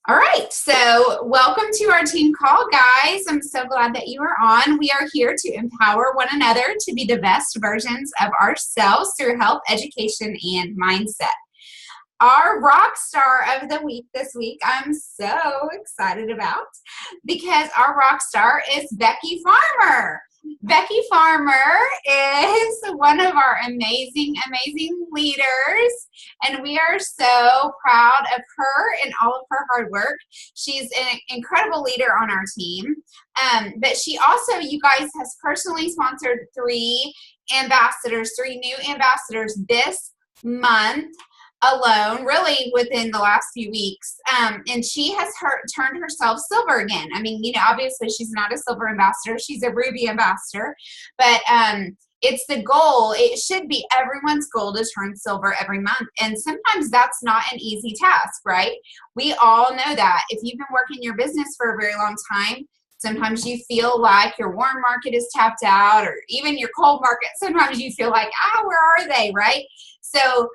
All right, so welcome to our team call, guys. I'm so glad that you are on. We are here to empower one another to be the best versions of ourselves through health, education, and mindset. Our rock star of the week this week, I'm so excited about because our rock star is Becky Farmer. Becky Farmer is one of our amazing leaders, and we are so proud of her and all of her hard work. She's an incredible leader on our team, but she also, you guys, has personally sponsored three new ambassadors this month alone, really within the last few weeks, and she has turned herself silver again. I mean, obviously she's not a silver ambassador, she's a ruby ambassador, but it's the goal. It should be everyone's goal to turn silver every month, and sometimes that's not an easy task, right? We all know that. If you've been working your business for a very long time, sometimes you feel like your warm market is tapped out, or even your cold market, sometimes you feel like, where are they, right? So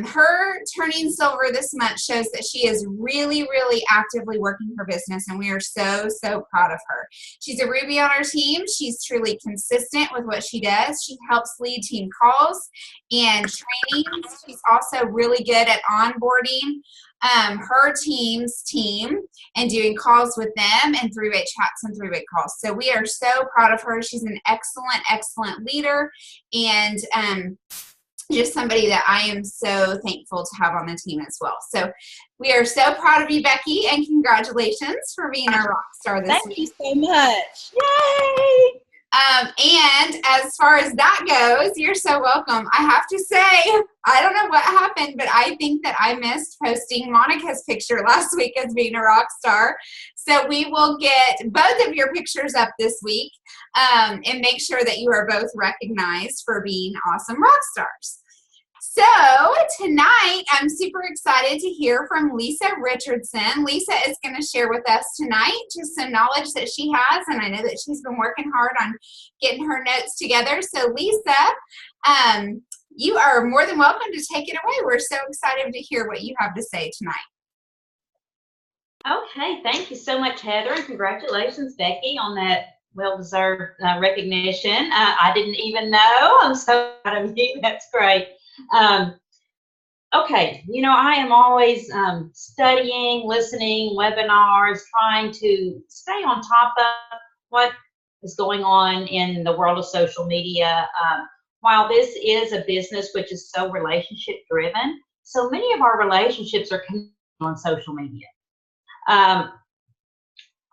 her turning silver this month shows that she is really actively working her business, and we are so proud of her. She's a ruby on our team. She's truly consistent with what she does. She helps lead team calls and trainings. She's also really good at onboarding her team's team and doing calls with them and three-way chats and three-way calls. So we are so proud of her. She's an excellent leader, and just somebody that I am so thankful to have on the team as well. So we are so proud of you, Becky, and congratulations for being our rock star this week. Thank you so much. Yay! And as far as that goes, you're so welcome. I have to say, I don't know what happened, but I think that I missed posting Monica's picture last week as being a rock star. So we will get both of your pictures up this week and make sure that you are both recognized for being awesome rock stars. So tonight, I'm super excited to hear from Lisa Richardson. Lisa is going to share with us tonight just some knowledge that she has, and I know that she's been working hard on getting her notes together. So Lisa, you are more than welcome to take it away. We're so excited to hear what you have to say tonight. Okay, thank you so much, Heather, and congratulations, Becky, on that well-deserved recognition. I didn't even know. I'm so proud of you. That's great. Okay, I am always studying, listening, webinars, trying to stay on top of what is going on in the world of social media. While this is a business which is so relationship driven, so many of our relationships are connected on social media.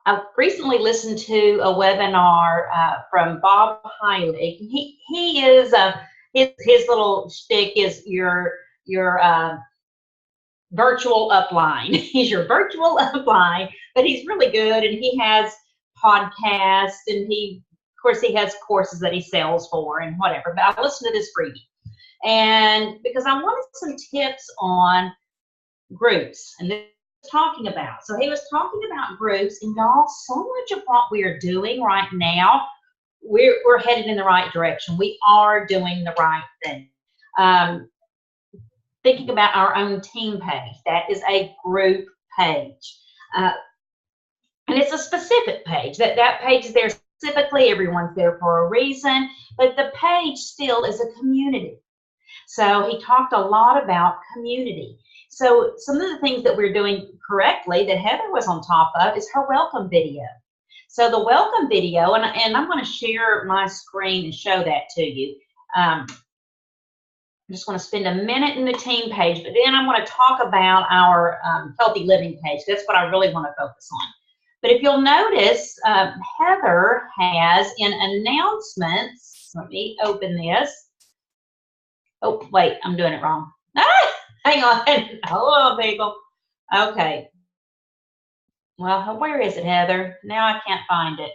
I recently listened to a webinar from Bob Heilig. He is his little shtick is your virtual upline. He's your virtual upline, but he's really good, and he has podcasts, and of course he has courses that he sells for and whatever. But I listened to this freebie, and because I wanted some tips on groups, and this talking about. So he was talking about groups, and y'all, so much of what we are doing right now, we're headed in the right direction. We are doing the right thing. Thinking about our own team page, that is a group page. And it's a specific page. That page is there specifically. Everyone's there for a reason, but the page still is a community. So he talked a lot about community. So some of the things that we're doing correctly that Heather was on top of is her welcome video. So the welcome video, and I'm going to share my screen and show that to you. I just want to spend a minute in the team page, but then I want to talk about our healthy living page. That's what I really want to focus on. But if you'll notice, Heather has in announcements, let me open this. Oh, wait, I'm doing it wrong. Hang on. Hold on, people. Okay. Well, where is it, Heather? Now I can't find it.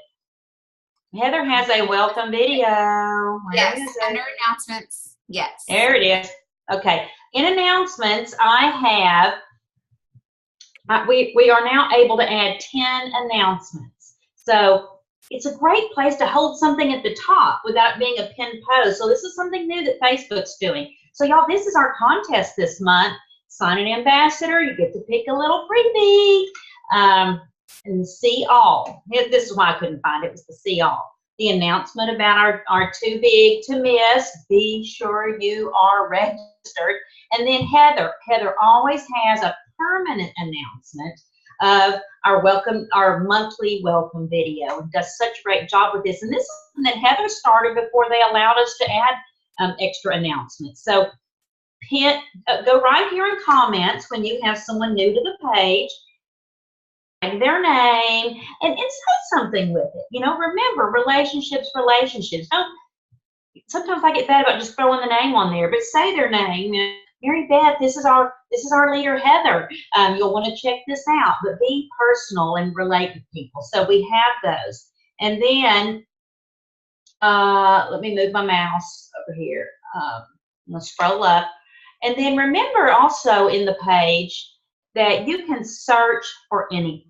Heather has a welcome video. Yes, under announcements. Yes. There it is. Okay. In announcements, I have, we are now able to add 10 announcements. So it's a great place to hold something at the top without being a pinned post. So this is something new that Facebook's doing. So y'all, this is our contest this month. sign an ambassador, you get to pick a little freebie. And see all. This is why I couldn't find it. It was the see all. The announcement about our too big to miss. Be sure you are registered. And then Heather. Heather always has a permanent announcement of our monthly welcome video, and does such a great job with this. And this is something that Heather started before they allowed us to add extra announcements. So go right here in comments when you have someone new to the page, their name, and say something with it. You know, remember, relationships. Don't. Sometimes I get bad about just throwing the name on there, but say their name. Mary Beth, this is our leader, Heather. You'll want to check this out, but be personal and relate with people. So we have those, and then let me move my mouse over here. I'm gonna scroll up, and then remember also in the page that you can search for anything.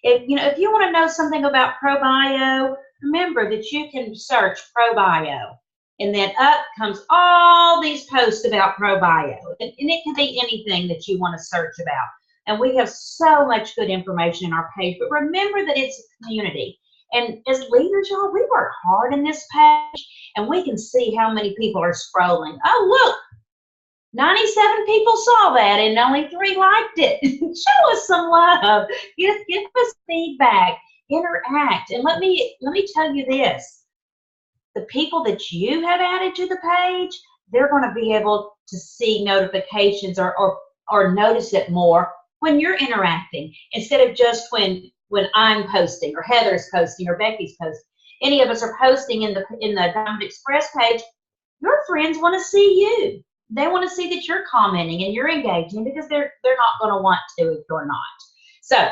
If you want to know something about ProBio, remember that you can search ProBio, and then up comes all these posts about ProBio, and it can be anything that you want to search about. And we have so much good information in our page, but remember that it's a community. And as leaders, y'all, we work hard in this page, and we can see how many people are scrolling. Oh, look, 97 people saw that and only 3 liked it. Show us some love. Give us feedback. Interact. And let me tell you this. The people that you have added to the page, they're going to be able to see notifications or notice it more when you're interacting, instead of just when I'm posting, or Heather's posting, or Becky's posting. Any of us are posting in the Diamond Express page. Your friends want to see you. They want to see that you're commenting and you're engaging, because they're not going to want to if you're not. So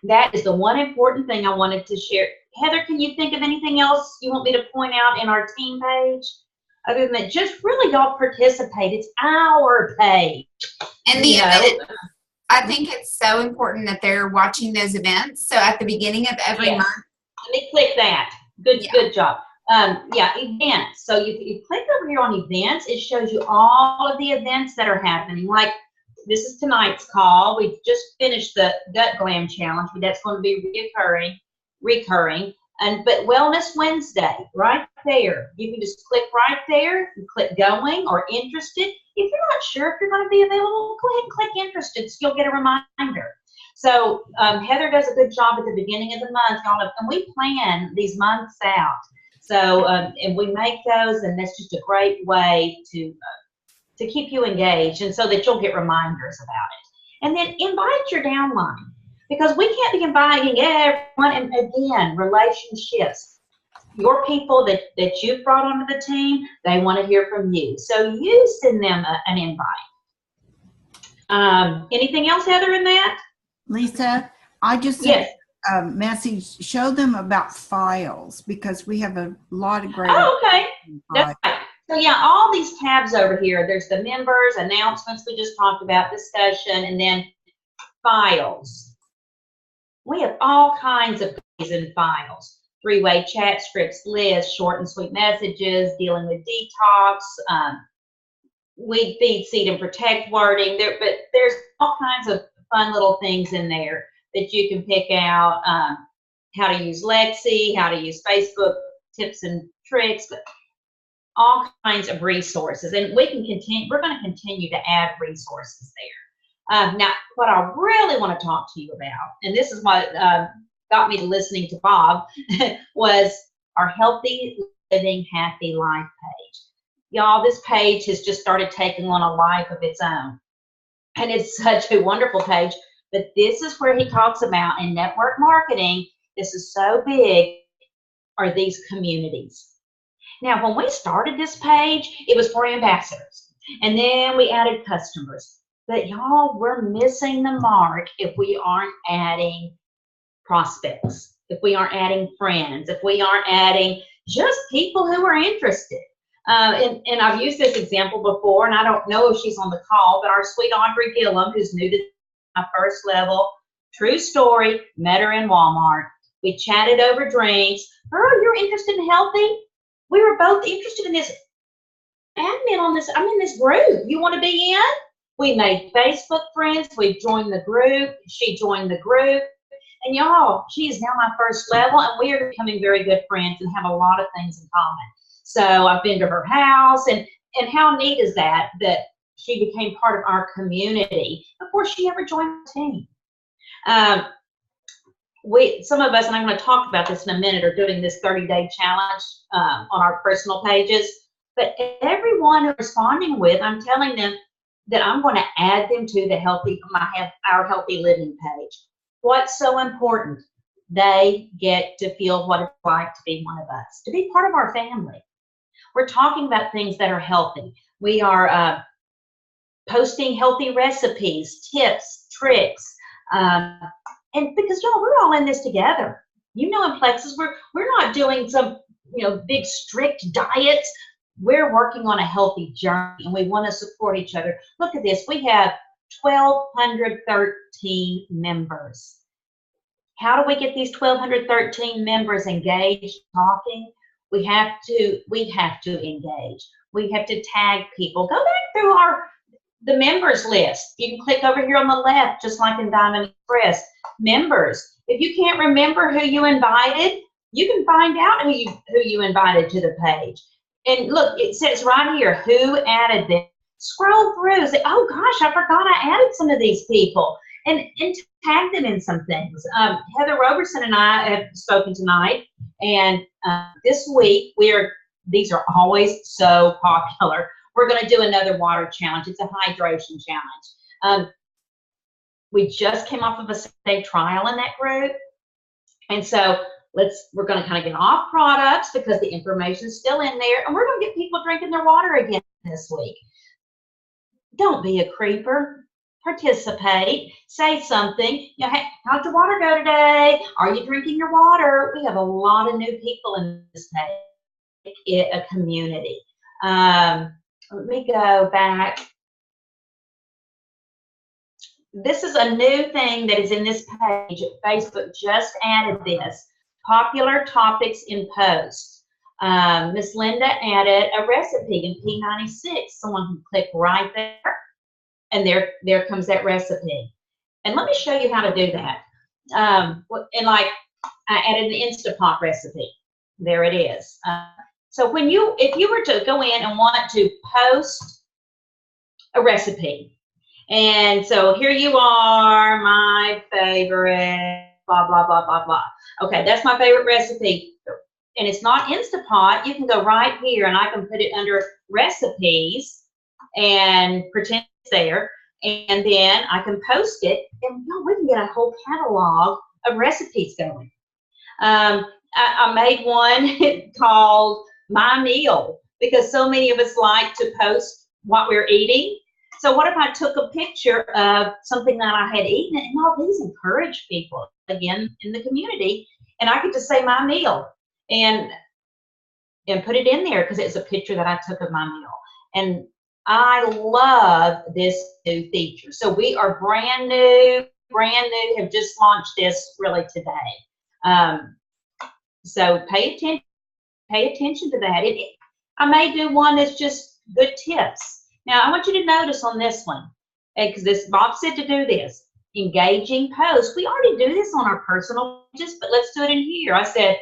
that is the one important thing I wanted to share. Heather, can you think of anything else you want me to point out in our team page? Other than that, just really y'all participate. It's our page. And I think it's so important that they're watching those events. So at the beginning of every month. Let me click that. Good job. Events. So you click over here on events, it shows you all of the events that are happening. Like, this is tonight's call. We just finished the Gut Glam Challenge, but that's going to be recurring. But Wellness Wednesday, right there. You can just click right there and click going or interested. If you're not sure if you're going to be available, go ahead and click interested so you'll get a reminder. So Heather does a good job at the beginning of the month, and we plan these months out. So, and we make those, and that's just a great way to keep you engaged, and so that you'll get reminders about it. And then invite your downline, because we can't be inviting everyone. And again, relationships. Your people that you've brought onto the team, they want to hear from you. So you send them an invite. Anything else, Heather, in that? Lisa, I just sent a message. Show them about files, because we have a lot of great. Oh, okay. That's right. So yeah, all these tabs over here. There's the members, announcements we just talked about, discussion, and then files. We have all kinds of things in files. 3-way chat scripts, lists, short and sweet messages, dealing with detox, weed, feed, seed, and protect wording. But there's all kinds of fun little things in there that you can pick out. How to use Lexi, how to use Facebook tips and tricks, but all kinds of resources. And we can continue. We're going to continue to add resources there. Now, what I really want to talk to you about, and this is what got me to listening to Bob, was our Healthy Living Happy Life page. Y'all, this page has just started taking on a life of its own. And it's such a wonderful page. But this is where he talks about, in network marketing, this is so big, are these communities. Now, when we started this page, it was for ambassadors. And then we added customers. But y'all, we're missing the mark if we aren't adding prospects, if we aren't adding friends, if we aren't adding just people who are interested. And I've used this example before, and I don't know if she's on the call, but our sweet Audrey Gillum, who's new to my first level, true story, met her in Walmart. We chatted over drinks. Girl, you're interested in healthy? We were both interested in this. Admin on this, I'm in this group. You want to be in? We made Facebook friends. We joined the group. She joined the group. And y'all, she is now my first level, and we are becoming very good friends and have a lot of things in common. So I've been to her house, and how neat is that, that she became part of our community before she ever joined the team. Some of us, and I'm going to talk about this in a minute, are doing this 30-day challenge on our personal pages. But everyone who's responding with, I'm telling them that I'm going to add them to the our healthy living page. What's so important? They get to feel what it's like to be one of us, to be part of our family. We're talking about things that are healthy. We are posting healthy recipes, tips, tricks, and because y'all, we're all in this together. You know, in Plexus, we're not doing some big strict diets. We're working on a healthy journey, and we want to support each other. Look at this. We have 1,213 members. How do we get these 1,213 members engaged, talking? We have to engage. We have to tag people. Go back through the members list. You can click over here on the left, just like in Diamond Express. Members. If you can't remember who you invited, you can find out who you invited to the page. And look, it says right here, who added them. Scroll through, say, oh gosh, I forgot I added some of these people. And tag them in some things. Heather Roberson and I have spoken tonight, and this week these are always so popular. We're going to do another water challenge. It's a hydration challenge. We just came off of a 7-day trial in that group, and so we're going to kind of get off products because the information's still in there, and we're going to get people drinking their water again this week. Don't be a creeper. Participate. Say something. Hey, how'd your water go today? Are you drinking your water? We have a lot of new people in this page. Make it a community. Let me go back. This is a new thing that is in this page. Facebook just added this. Popular topics in posts. Miss Linda added a recipe in P96. Someone can click right there, and there comes that recipe. And let me show you how to do that. And like I added an Instapot recipe. There it is. So if you were to go in and want to post a recipe, and so here you are, my favorite, blah, blah, blah, blah, blah. Okay, that's my favorite recipe. And it's not Instapot. You can go right here, and I can put it under recipes and pretend it's there. And then I can post it, and we can get a whole catalog of recipes going. I made one called My Meal, because so many of us like to post what we're eating. So what if I took a picture of something that I had eaten, and all these encourage people, again, in the community, and I could just say my meal and put it in there because it's a picture that I took of my meal. And I love this new feature. So we are brand new, have just launched this really today. So pay attention to that. I may do one that's just good tips. Now, I want you to notice on this one, because Bob said to do this, engaging posts. We already do this on our personal pages, but let's do it in here. I said,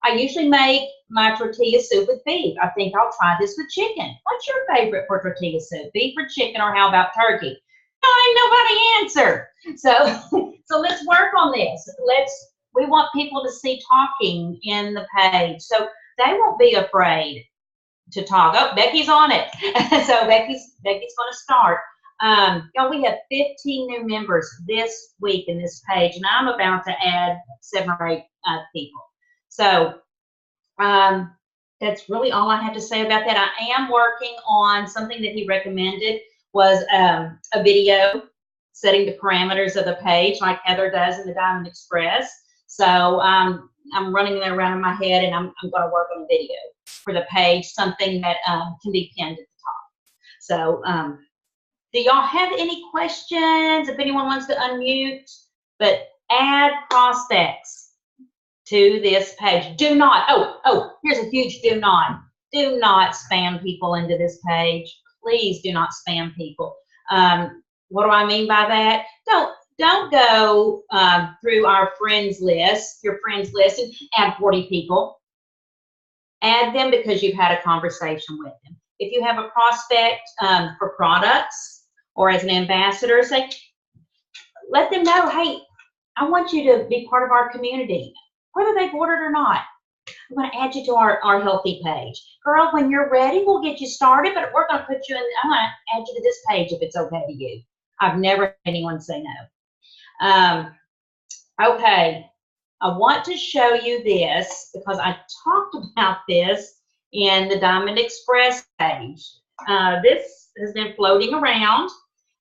I usually make my tortilla soup with beef. I think I'll try this with chicken. What's your favorite for tortilla soup? Beef or chicken, or how about turkey? I ain't nobody answer. So let's work on this. We want people to see talking in the page, so they won't be afraid to talk. Oh, Becky's on it. So Becky's going to start. Y'all, we have 15 new members this week in this page, and I'm about to add 7 or 8 people. So that's really all I have to say about that. I am working on something that he recommended, was a video setting the parameters of the page like Heather does in the Diamond Express. So I'm running that around in my head, and I'm going to work on a video for the page, something that can be pinned at the top. So do y'all have any questions? If anyone wants to unmute, but add prospects to this page. Do not, oh, here's a huge do not spam people into this page. Please do not spam people. What do I mean by that? Don't go through our friends list, your friends list, and add 40 people. Add them because you've had a conversation with them. If you have a prospect for products or as an ambassador, say, let them know, hey, I want you to be part of our community, whether they've ordered or not. I'm going to add you to our healthy page. Girl, when you're ready, we'll get you started, but we're going to put you in, I'm going to add you to this page if it's okay to you. I've never had anyone say no. Okay, I want to show you this because I talked about this in the Diamond Express page. This has been floating around,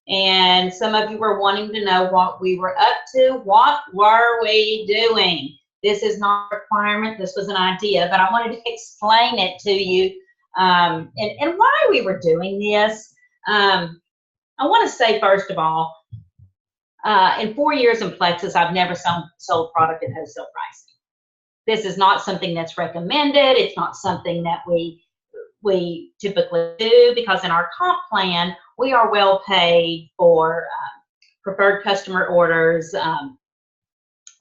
and some of you were wanting to know what we were up to. What were we doing? This is not a requirement. This was an idea, but I wanted to explain it to you and why we were doing this. I want to say, first of all, in 4 years in Plexus, I've never sold product at wholesale pricing. This is not something that's recommended. It's not something that we typically do because in our comp plan, we are well paid for preferred customer orders,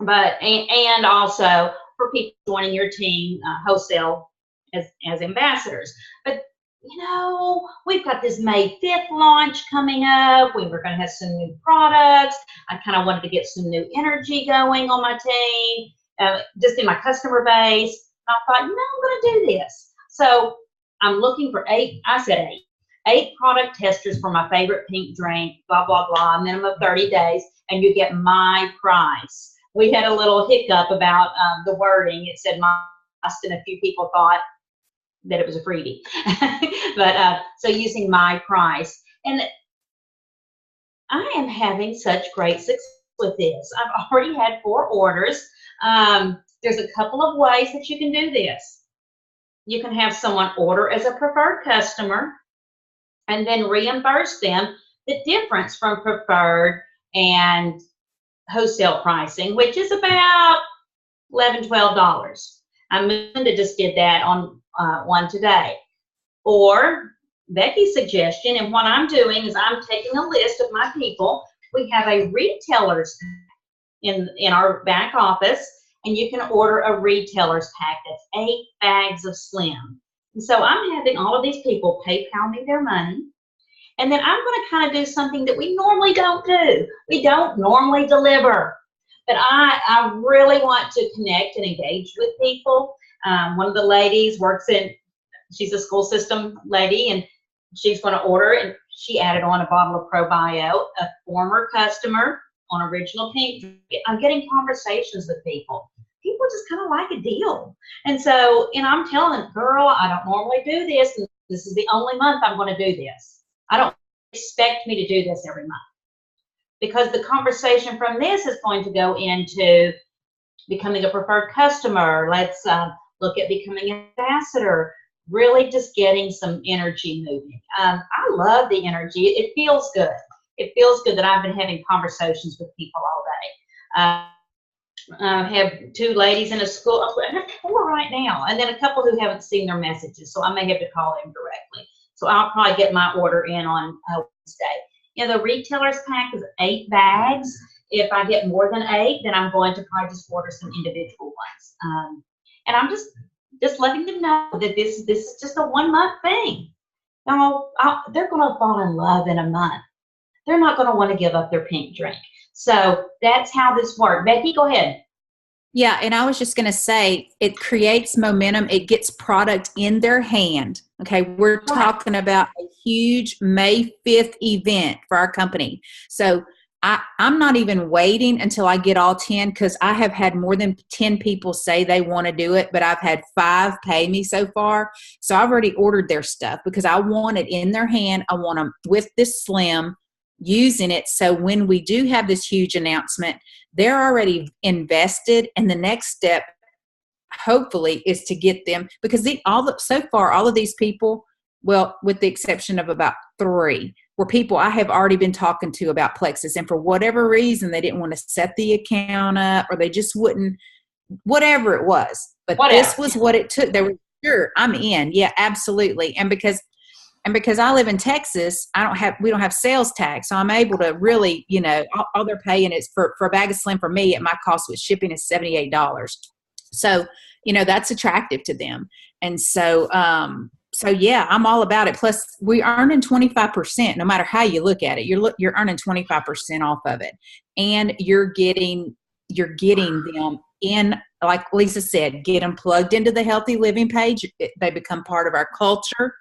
and also for people joining your team wholesale as ambassadors. But you know, we've got this May 5th launch coming up. We were going to have some new products. I kind of wanted to get some new energy going on my team, just in my customer base. And I thought, you know, I'm going to do this. So I'm looking for 8 product testers for my favorite pink drink, blah, blah, blah, minimum of 30 days, and you get my price. We had a little hiccup about the wording. It said my price, and a few people thought that it was a freebie. But so using my price. And I am having such great success with this. I've already had 4 orders. There's a couple of ways that you can do this. You can have someone order as a preferred customer and then reimburse them the difference from preferred and wholesale pricing, which is about $11, $12. Melinda just did that on one today. Or Becky's suggestion, and what I'm doing is I'm taking a list of my people. We have a retailer's pack in our back office, and you can order a retailer's pack that's 8 bags of Slim. And so I'm having all of these people PayPal me their money, and then I'm going to kind of do something that we normally don't do. We don't normally deliver, but I really want to connect and engage with people. One of the ladies works she's a school system lady, and she's going to order, and she added on a bottle of ProBio, a former customer on Original Pink. I'm getting conversations with people. People just kind of like a deal. And so, I'm telling them, girl, I don't normally do this, and this is the only month I'm going to do this. I don't expect me to do this every month. Because the conversation from this is going to go into becoming a preferred customer. Let's look at becoming an ambassador. Really just getting some energy moving. I love the energy. It feels good. It feels good that I've been having conversations with people all day. I have 2 ladies in a school. I have 4 right now, and then a couple who haven't seen their messages, so I may have to call them directly. So I'll probably get my order in on Wednesday. The retailer's pack is 8 bags. If I get more than 8, then I'm going to probably just order some individual ones. And I'm just letting them know that this is just a 1-month thing. Now, they're going to fall in love in a month. They're not going to want to give up their pink drink. So that's how this works. Becky, go ahead. Yeah, and I was just going to say, it creates momentum. It gets product in their hand. Okay, we're talking about a huge May 5th event for our company. So I'm not even waiting until I get all 10, because I have had more than 10 people say they want to do it, but I've had 5 pay me so far. So I've already ordered their stuff because I want it in their hand. I want them with this Slim, using it. So when we do have this huge announcement, they're already invested. And the next step, hopefully, is to get them, because so far, all of these people, well, with the exception of about 3, were people I have already been talking to about Plexus. And for whatever reason, they didn't want to set the account up, or they just wouldn't, whatever it was. But this was what it took. They were, sure, I'm in. Yeah, absolutely. And because And because I live in Texas, we don't have sales tax. So I'm able to really, all they're paying is for a bag of Slim for me at my cost with shipping is $78. So, that's attractive to them. And so, yeah, I'm all about it. Plus we earning 25%, no matter how you look at it, you're earning 25% off of it. And you're getting them in, like Lisa said, get them plugged into the healthy living page. They become part of our culture.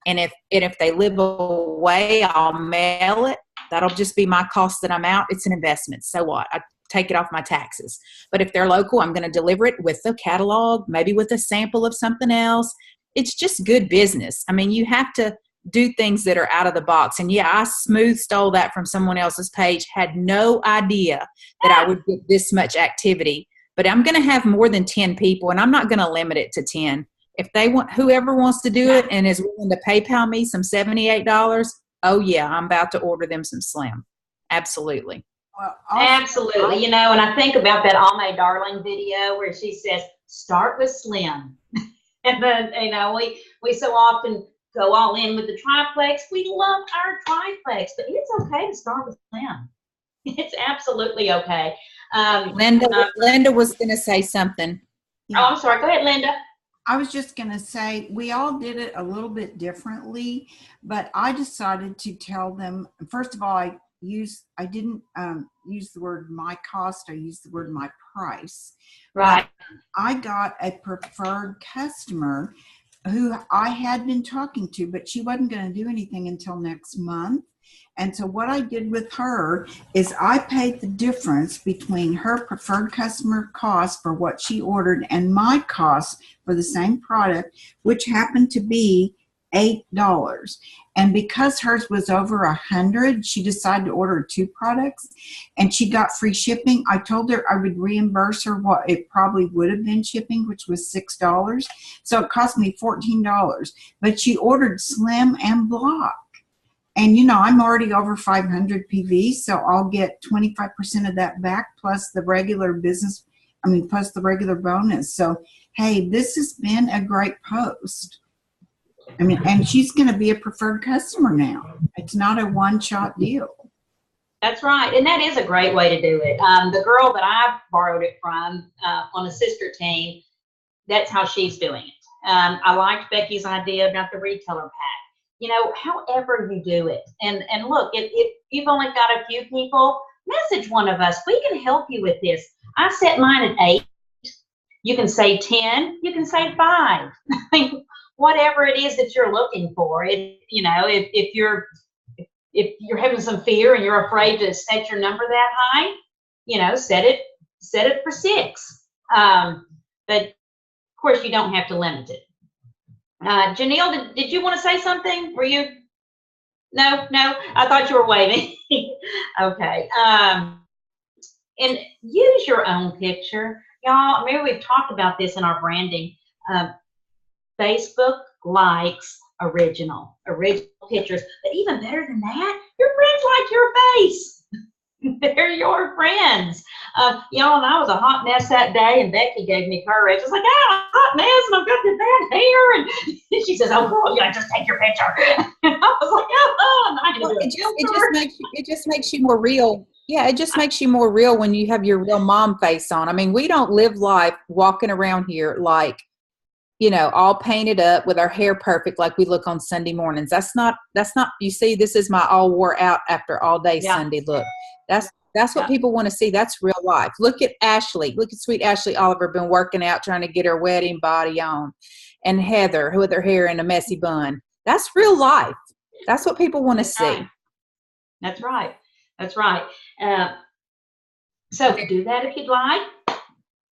And if they live away, I'll mail it. That'll just be my cost that I'm out. It's an investment. So what? I take it off my taxes. But if they're local, I'm going to deliver it with a catalog, maybe with a sample of something else. It's just good business. I mean, you have to do things that are out of the box. And yeah, I stole that from someone else's page, had no idea that I would get this much activity. But I'm going to have more than 10 people, and I'm not going to limit it to 10. If they want, whoever wants to do it and is willing to PayPal me some $78, oh yeah, I'm about to order them some Slim. Absolutely. Well, absolutely. And I think about that All My Darling video where she says, start with Slim. And then, we so often go all in with the triplex. We love our triplex, but it's okay to start with Slim. It's absolutely okay. Linda was going to say something. Yeah. Oh, I'm sorry. Go ahead, Linda. I was just going to say, we all did it a little bit differently, but I decided to tell them, first of all, I didn't use the word my cost. I used the word my price. Right. I got a preferred customer who I had been talking to, but she wasn't going to do anything until next month. And so what I did with her is I paid the difference between her preferred customer cost for what she ordered and my cost for the same product, which happened to be $8. And because hers was over 100, she decided to order 2 products and she got free shipping. I told her I would reimburse her what it probably would have been shipping, which was $6. So it cost me $14, but she ordered Slim and Block. And, I'm already over 500 PV, so I'll get 25% of that back plus the regular plus the regular bonus. So, hey, this has been a great post. And she's going to be a preferred customer now. It's not a one-shot deal. That's right. And that is a great way to do it. The girl that I borrowed it from on a sister team, that's how she's doing it. I liked Becky's idea about the retailer pack. However you do it. And look, if you've only got a few people, message one of us. We can help you with this. I set mine at 8. You can say 10. You can say 5. Whatever it is that you're looking for. If you're having some fear and you're afraid to set your number that high, set it for 6. But of course, you don't have to limit it. Janelle, did you want to say something? Were you? No, I thought you were waving. Okay. And use your own picture. Y'all, maybe we've talked about this in our branding. Facebook likes original pictures. But even better than that, your friends like your face. They're your friends. Y'all, and I was a hot mess that day, and Becky gave me courage. I was like, I'm a hot mess, and I've got this bad hair. And she says, oh, girl, just take your picture. And I was like, I'm not going to do it. It just makes you more real. Yeah, it just makes you more real when you have your real mom face on. I mean, we don't live life walking around here like, all painted up with our hair perfect like we look on Sunday mornings. That's not, you see, this is my all wore out after all day Sunday look. That's what people want to see. That's real life. Look at Ashley. Look at sweet Ashley Oliver, been working out trying to get her wedding body on. And Heather, with her hair in a messy bun. That's real life. That's what people want to see. That's right. So do that if you'd like.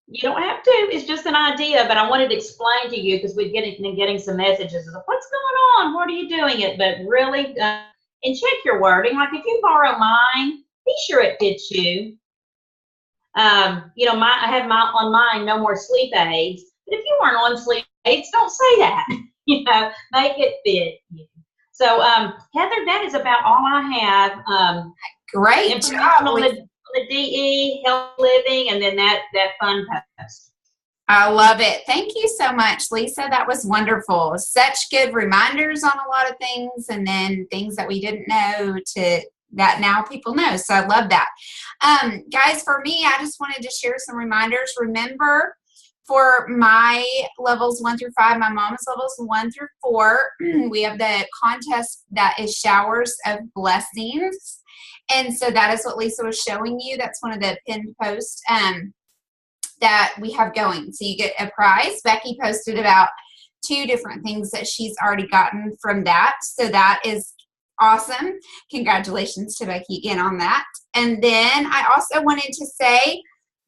You don't have to. It's just an idea, but I wanted to explain to you because we're getting some messages of what's going on, what are you doing it? But really, and check your wording. Like if you borrow mine, be sure it fits you. I have on mine, no more sleep aids. But if you weren't on sleep aids, don't say that. Make it fit you. So, Heather, that is about all I have. Great job. On the DE, health living, and then that fun post. I love it. Thank you so much, Lisa. That was wonderful. Such good reminders on a lot of things, and then things that we didn't know that now people know. So I love that. Guys, for me, I just wanted to share some reminders. Remember, for my levels 1 through 5, my mama's levels 1 through 4, we have the contest that is Showers of Blessings. And so that is what Lisa was showing you. That's one of the pinned posts that we have going. So you get a prize. Becky posted about 2 different things that she's already gotten from that. So that is awesome. Congratulations to Becky again on that. And then I also wanted to say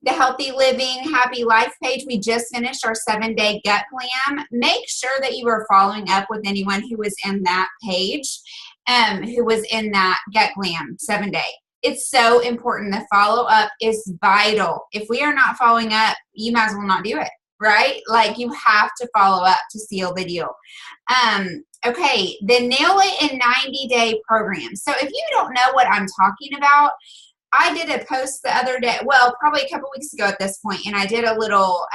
the Healthy Living Happy Life page. We just finished our 7-day gut glam. Make sure that you are following up with anyone who was in that page, who was in that gut glam 7-day. It's so important. The follow-up is vital. If we are not following up, you might as well not do it, right? Like, you have to follow up to seal the deal. Okay, the Nail It in 90-Day program. So if you don't know what I'm talking about, I did a post the other day, well, probably a couple weeks ago at this point, and I did a little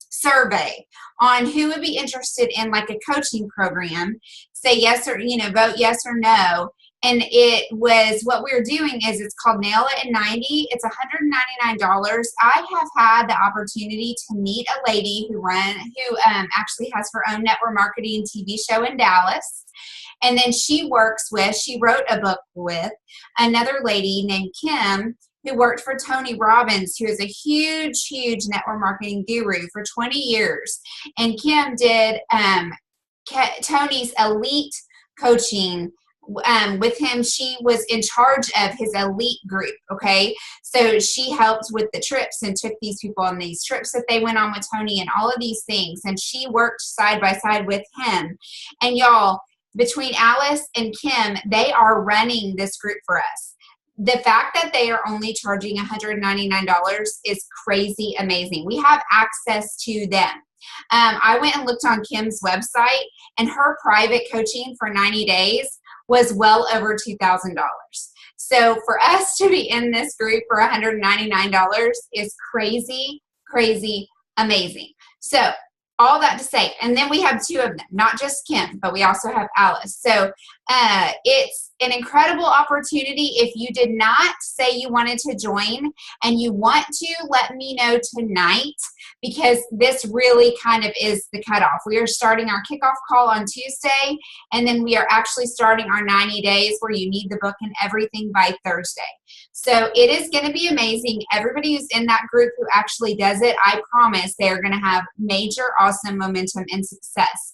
survey on who would be interested in like a coaching program. Say yes or, vote yes or no. And it was, what we're doing is, it's called Nail It in 90. It's $199. I have had the opportunity to meet a lady who actually has her own network marketing TV show in Dallas. And then she wrote a book with another lady named Kim, who worked for Tony Robbins, who is a huge, huge network marketing guru for 20 years. And Kim did Tony's elite coaching with him. She was in charge of his elite group, okay? So she helped with the trips and took these people on these trips that they went on with Tony and all of these things. And she worked side by side with him. And y'all, between Alice and Kim, they are running this group for us. The fact that they are only charging $199 is crazy amazing. We have access to them. I went and looked on Kim's website, and her private coaching for 90 days was well over $2,000. So for us to be in this group for $199 is crazy, crazy amazing. So all that to say, and then we have 2 of them, not just Kim, but we also have Alice. So it's an incredible opportunity. If you did not say you wanted to join and you want to, let me know tonight, because this really kind of is the cutoff. We are starting our kickoff call on Tuesday, and then we are actually starting our 90 days where you need the book and everything by Thursday. So it is going to be amazing. Everybody who's in that group who actually does it, I promise they're going to have major, awesome momentum and success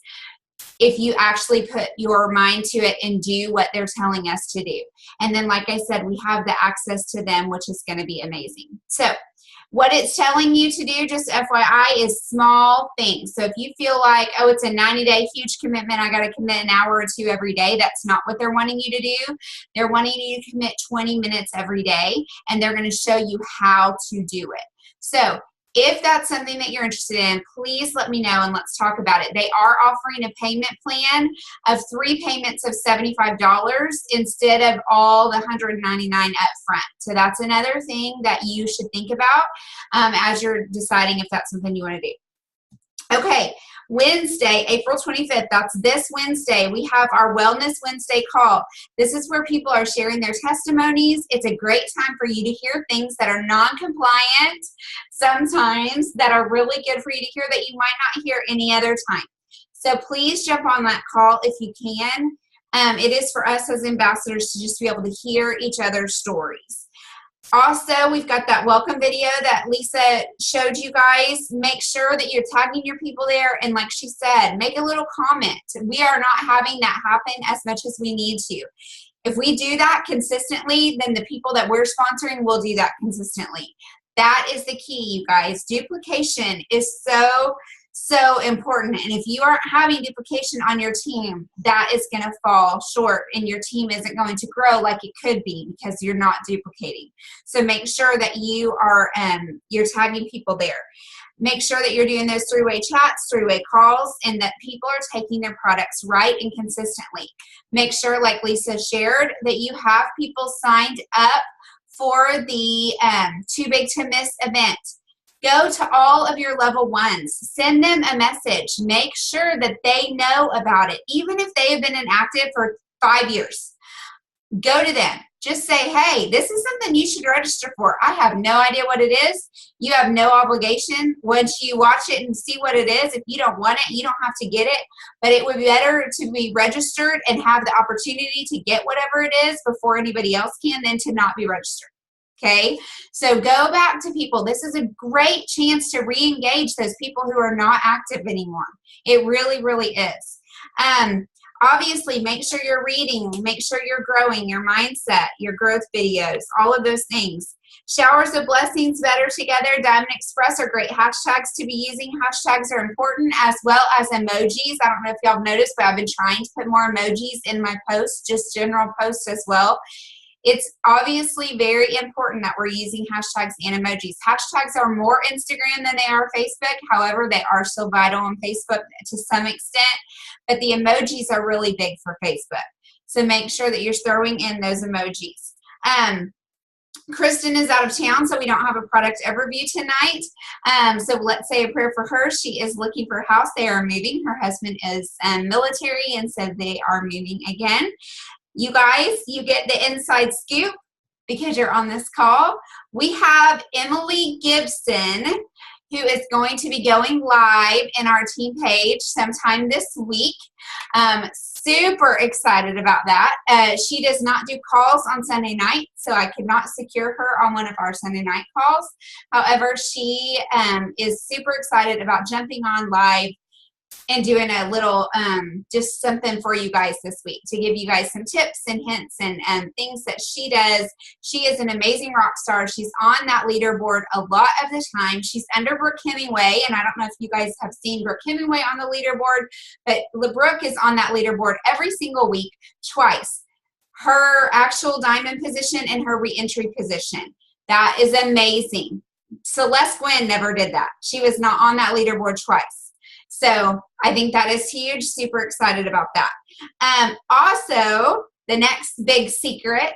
if you actually put your mind to it and do what they're telling us to do. And then, like I said, we have the access to them, which is going to be amazing. So what it's telling you to do, just FYI, is small things. So if you feel like, oh, it's a 90-day huge commitment, I got to commit an hour or 2 every day, that's not what they're wanting you to do. They're wanting you to commit 20 minutes every day, and they're going to show you how to do it. So if that's something that you're interested in, please let me know and let's talk about it. They are offering a payment plan of 3 payments of $75 instead of all the $199 up front. So that's another thing that you should think about as you're deciding if that's something you want to do. Okay, Wednesday, April 25th, that's this Wednesday, we have our Wellness Wednesday call. This is where people are sharing their testimonies. It's a great time for you to hear things that are non-compliant, sometimes that are really good for you to hear that you might not hear any other time. So please jump on that call if you can. It is for us as ambassadors to just be able to hear each other's stories. Also, we've got that welcome video that Lisa showed you guys. Make sure that you're tagging your people there. And like she said, make a little comment. We are not having that happen as much as we need to. If we do that consistently, then the people that we're sponsoring will do that consistently. That is the key, you guys. Duplication is so important. And if you aren't having duplication on your team, that is going to fall short and your team isn't going to grow like it could be because you're not duplicating. So make sure that you are you're tagging people there. Make sure that you're doing those 3-way chats, 3-way calls, and that people are taking their products right and consistently. Make sure, like Lisa shared, that you have people signed up for the Too Big to Miss event. Go to all of your level ones. Send them a message. Make sure that they know about it, even if they have been inactive for 5 years. Go to them. Just say, hey, this is something you should register for. I have no idea what it is. You have no obligation. Once you watch it and see what it is, if you don't want it, you don't have to get it. But it would be better to be registered and have the opportunity to get whatever it is before anybody else can than to not be registered. Okay, so go back to people. This is a great chance to re-engage those people who are not active anymore. It really, really is. Obviously, make sure you're reading, make sure you're growing your mindset, your growth videos, all of those things. Showers of blessings, better together, Diamond Express are great hashtags to be using. Hashtags are important, as well as emojis. I don't know if y'all have noticed, but I've been trying to put more emojis in my posts, just general posts as well. It's obviously very important that we're using hashtags and emojis. Hashtags are more Instagram than they are Facebook. However, they are still vital on Facebook to some extent, but the emojis are really big for Facebook. So make sure that you're throwing in those emojis. Kristen is out of town, so we don't have a product overview tonight. So let's say a prayer for her. She is looking for a house. They are moving. Her husband is military, and so they are moving again. You guys, you get the inside scoop because you're on this call. We have Emily Gibson, who is going to be going live in our team page sometime this week. Super excited about that. She does not do calls on Sunday night, so I could not secure her on one of our Sunday night calls. However, she is super excited about jumping on live and doing a little, just something for you guys this week to give you guys some tips and hints and things that she does. She is an amazing rock star. She's on that leaderboard a lot of the time. She's under Brooke Hemingway, and I don't know if you guys have seen Brooke Hemingway on the leaderboard, but Brooke is on that leaderboard every single week, twice. Her actual diamond position and her re-entry position. That is amazing. Celeste Gwynn never did that. She was not on that leaderboard twice. So I think that is huge. Super excited about that. Also, the next big secret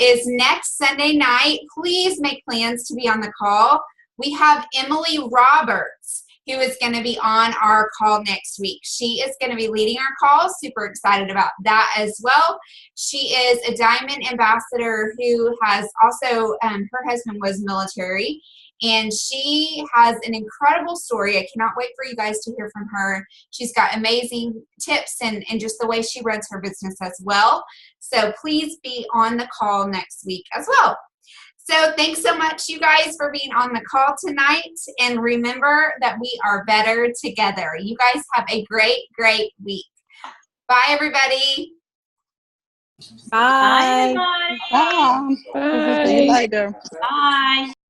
is next Sunday night. Please make plans to be on the call. We have Emily Roberts, who is going to be on our call next week. She is going to be leading our call. Super excited about that as well. She is a Diamond ambassador who has also, her husband was military. And she has an incredible story. I cannot wait for you guys to hear from her. She's got amazing tips and just the way she runs her business as well. So please be on the call next week as well. So thanks so much, you guys, for being on the call tonight. And remember that we are better together. You guys have a great, great week. Bye, everybody. Bye. Bye, everybody. Bye. See you later. Bye.